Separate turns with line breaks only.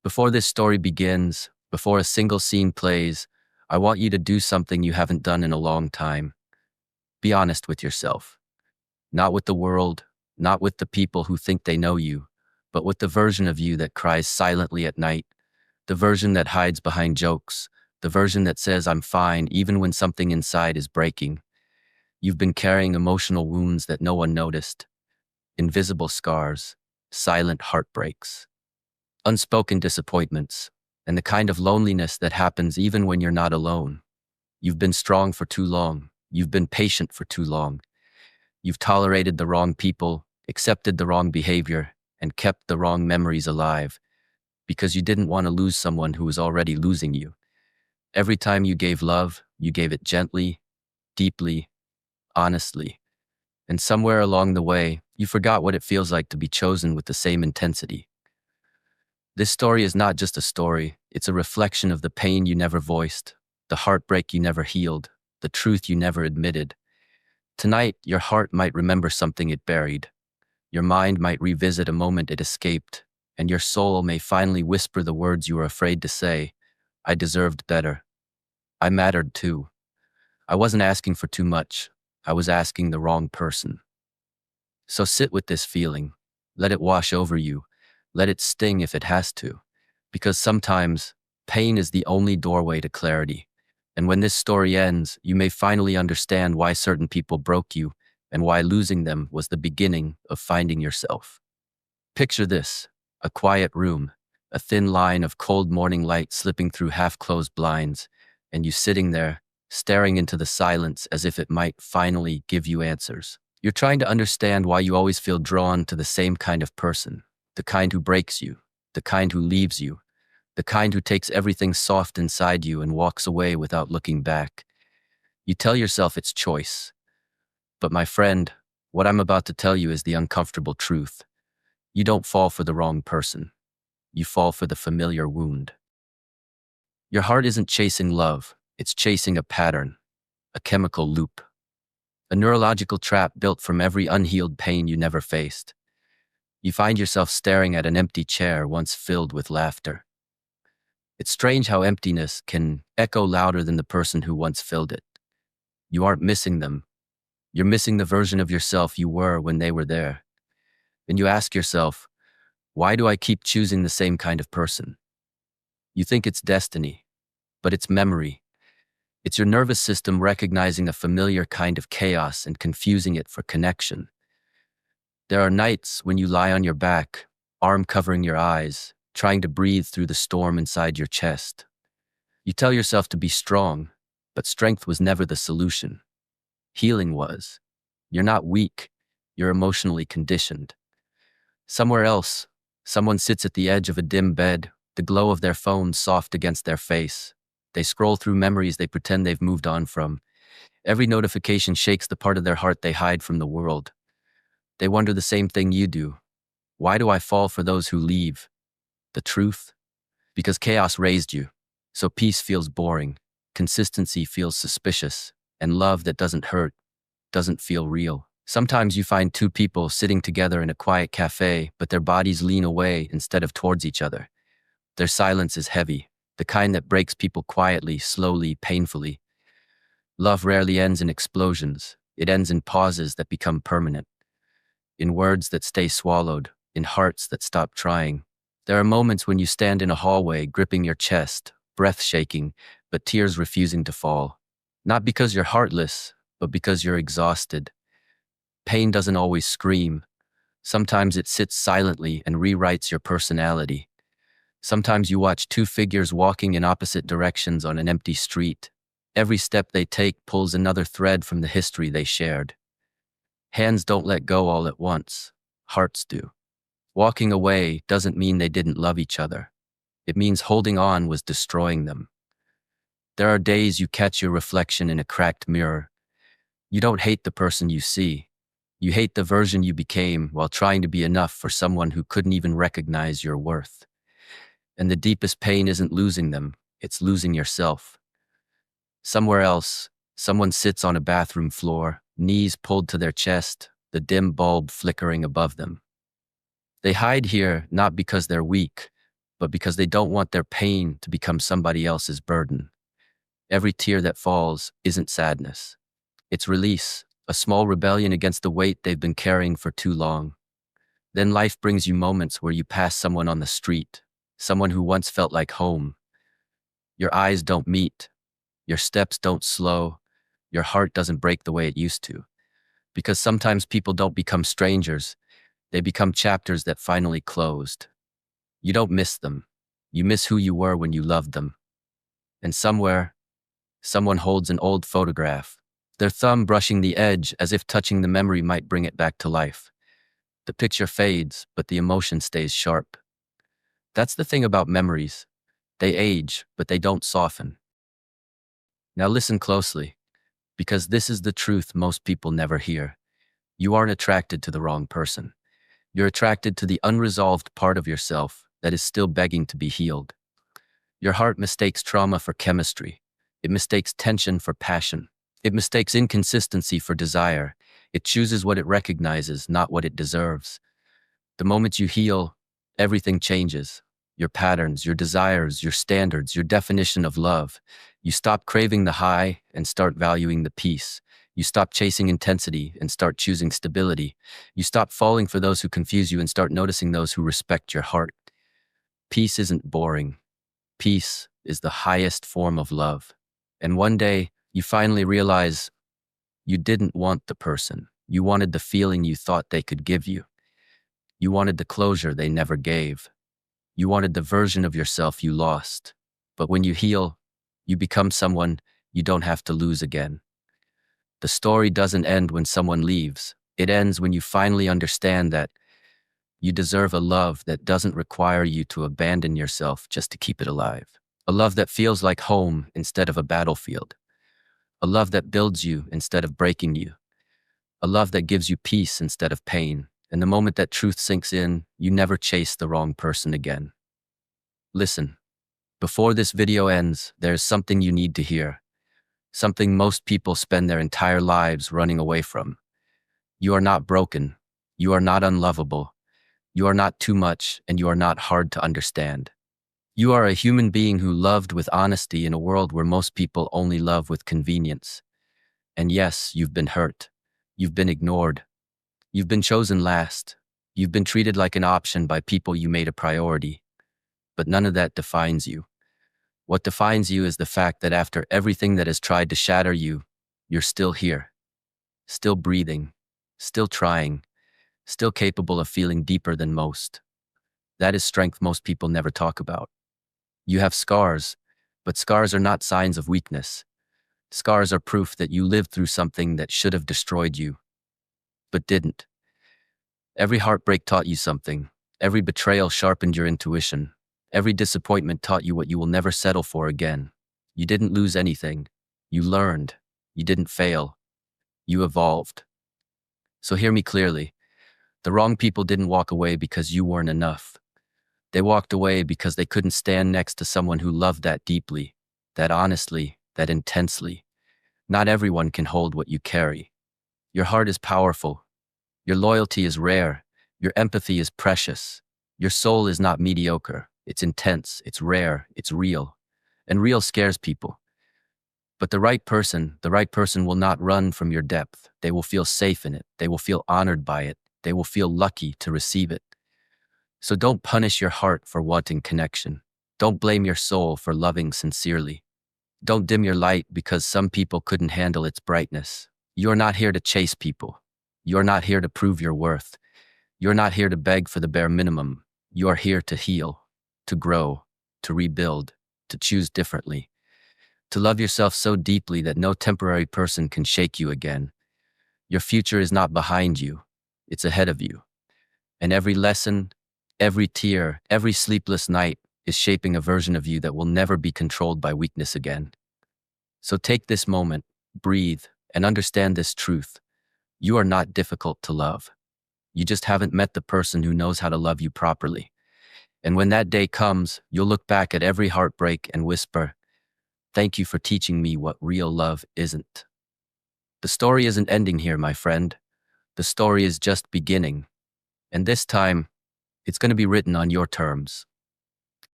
Before this story begins, before a single scene plays, I want you to do something you haven't done in a long time. Be honest with yourself. Not with the world, not with the people who think they know you, but with the version of you that cries silently at night, the version that hides behind jokes, the version that says, "I'm fine," even when something inside is breaking. You've been carrying emotional wounds that no one noticed, invisible scars, silent heartbreaks, unspoken disappointments, and the kind of loneliness that happens even when you're not alone. You've been strong for too long. You've been patient for too long. You've tolerated the wrong people, accepted the wrong behavior, and kept the wrong memories alive because you didn't want to lose someone who was already losing you. Every time you gave love, you gave it gently, deeply, honestly. And somewhere along the way, you forgot what it feels like to be chosen with the same intensity. This story is not just a story, it's a reflection of the pain you never voiced, the heartbreak you never healed, the truth you never admitted. Tonight, your heart might remember something it buried. Your mind might revisit a moment it escaped, and your soul may finally whisper the words you were afraid to say. I deserved better. I mattered too. I wasn't asking for too much. I was asking the wrong person. So sit with this feeling. Let it wash over you. Let it sting if it has to. Because sometimes, pain is the only doorway to clarity. And when this story ends, you may finally understand why certain people broke you and why losing them was the beginning of finding yourself. Picture this: a quiet room, a thin line of cold morning light slipping through half-closed blinds, and you sitting there, staring into the silence as if it might finally give you answers. You're trying to understand why you always feel drawn to the same kind of person, the kind who breaks you, the kind who leaves you, the kind who takes everything soft inside you and walks away without looking back. You tell yourself it's choice. But my friend, what I'm about to tell you is the uncomfortable truth. You don't fall for the wrong person. You fall for the familiar wound. Your heart isn't chasing love, it's chasing a pattern, a chemical loop, a neurological trap built from every unhealed pain you never faced. You find yourself staring at an empty chair once filled with laughter. It's strange how emptiness can echo louder than the person who once filled it. You aren't missing them. You're missing the version of yourself you were when they were there. And you ask yourself, why do I keep choosing the same kind of person? You think it's destiny, but it's memory. It's your nervous system recognizing a familiar kind of chaos and confusing it for connection. There are nights when you lie on your back, arm covering your eyes, trying to breathe through the storm inside your chest. You tell yourself to be strong, but strength was never the solution. Healing was. You're not weak, you're emotionally conditioned. Somewhere else, someone sits at the edge of a dim bed, the glow of their phone soft against their face. They scroll through memories they pretend they've moved on from. Every notification shakes the part of their heart they hide from the world. They wonder the same thing you do. Why do I fall for those who leave? The truth? Because chaos raised you. So peace feels boring, consistency feels suspicious, and love that doesn't hurt doesn't feel real. Sometimes you find two people sitting together in a quiet cafe, but their bodies lean away instead of towards each other. Their silence is heavy, the kind that breaks people quietly, slowly, painfully. Love rarely ends in explosions. It ends in pauses that become permanent, in words that stay swallowed, in hearts that stop trying. There are moments when you stand in a hallway, gripping your chest, breath shaking, but tears refusing to fall. Not because you're heartless, but because you're exhausted. Pain doesn't always scream. Sometimes it sits silently and rewrites your personality. Sometimes you watch two figures walking in opposite directions on an empty street. Every step they take pulls another thread from the history they shared. Hands don't let go all at once. Hearts do. Walking away doesn't mean they didn't love each other. It means holding on was destroying them. There are days you catch your reflection in a cracked mirror. You don't hate the person you see. You hate the version you became while trying to be enough for someone who couldn't even recognize your worth. And the deepest pain isn't losing them, it's losing yourself. Somewhere else, someone sits on a bathroom floor, knees pulled to their chest, the dim bulb flickering above them. They hide here not because they're weak, but because they don't want their pain to become somebody else's burden. Every tear that falls isn't sadness. It's release, a small rebellion against the weight they've been carrying for too long. Then life brings you moments where you pass someone on the street, someone who once felt like home. Your eyes don't meet, your steps don't slow, your heart doesn't break the way it used to. Because sometimes people don't become strangers, they become chapters that finally closed. You don't miss them. You miss who you were when you loved them. And somewhere, someone holds an old photograph, their thumb brushing the edge as if touching the memory might bring it back to life. The picture fades, but the emotion stays sharp. That's the thing about memories. They age, but they don't soften. Now listen closely, because this is the truth most people never hear. You aren't attracted to the wrong person. You're attracted to the unresolved part of yourself that is still begging to be healed. Your heart mistakes trauma for chemistry. It mistakes tension for passion. It mistakes inconsistency for desire. It chooses what it recognizes, not what it deserves. The moment you heal, everything changes. Your patterns, your desires, your standards, your definition of love. You stop craving the high and start valuing the peace. You stop chasing intensity and start choosing stability. You stop falling for those who confuse you and start noticing those who respect your heart. Peace isn't boring. Peace is the highest form of love. And one day, you finally realize you didn't want the person. You wanted the feeling you thought they could give you. You wanted the closure they never gave. You wanted the version of yourself you lost. But when you heal, you become someone you don't have to lose again. The story doesn't end when someone leaves. It ends when you finally understand that you deserve a love that doesn't require you to abandon yourself just to keep it alive. A love that feels like home instead of a battlefield. A love that builds you instead of breaking you. A love that gives you peace instead of pain. And the moment that truth sinks in, you never chase the wrong person again. Listen, before this video ends, there's something you need to hear. Something most people spend their entire lives running away from. You are not broken. You are not unlovable. You are not too much, and you are not hard to understand. You are a human being who loved with honesty in a world where most people only love with convenience. And yes, you've been hurt. You've been ignored. You've been chosen last. You've been treated like an option by people you made a priority. But none of that defines you. What defines you is the fact that after everything that has tried to shatter you, you're still here. Still breathing. Still trying. Still capable of feeling deeper than most. That is strength most people never talk about. You have scars, but scars are not signs of weakness. Scars are proof that you lived through something that should have destroyed you, but didn't. Every heartbreak taught you something. Every betrayal sharpened your intuition. Every disappointment taught you what you will never settle for again. You didn't lose anything. You learned. You didn't fail. You evolved. So hear me clearly. The wrong people didn't walk away because you weren't enough. They walked away because they couldn't stand next to someone who loved that deeply, that honestly, that intensely. Not everyone can hold what you carry. Your heart is powerful. Your loyalty is rare. Your empathy is precious. Your soul is not mediocre. It's intense, it's rare, it's real. And real scares people. But the right person will not run from your depth. They will feel safe in it. They will feel honored by it. They will feel lucky to receive it. So don't punish your heart for wanting connection. Don't blame your soul for loving sincerely. Don't dim your light because some people couldn't handle its brightness. You're not here to chase people. You're not here to prove your worth. You're not here to beg for the bare minimum. You are here to heal, to grow, to rebuild, to choose differently. To love yourself so deeply that no temporary person can shake you again. Your future is not behind you. It's ahead of you. And every lesson, every tear, every sleepless night is shaping a version of you that will never be controlled by weakness again. So take this moment, breathe, and understand this truth. You are not difficult to love. You just haven't met the person who knows how to love you properly. And when that day comes, you'll look back at every heartbreak and whisper, "Thank you for teaching me what real love isn't." The story isn't ending here, my friend. The story is just beginning. And this time, it's going to be written on your terms.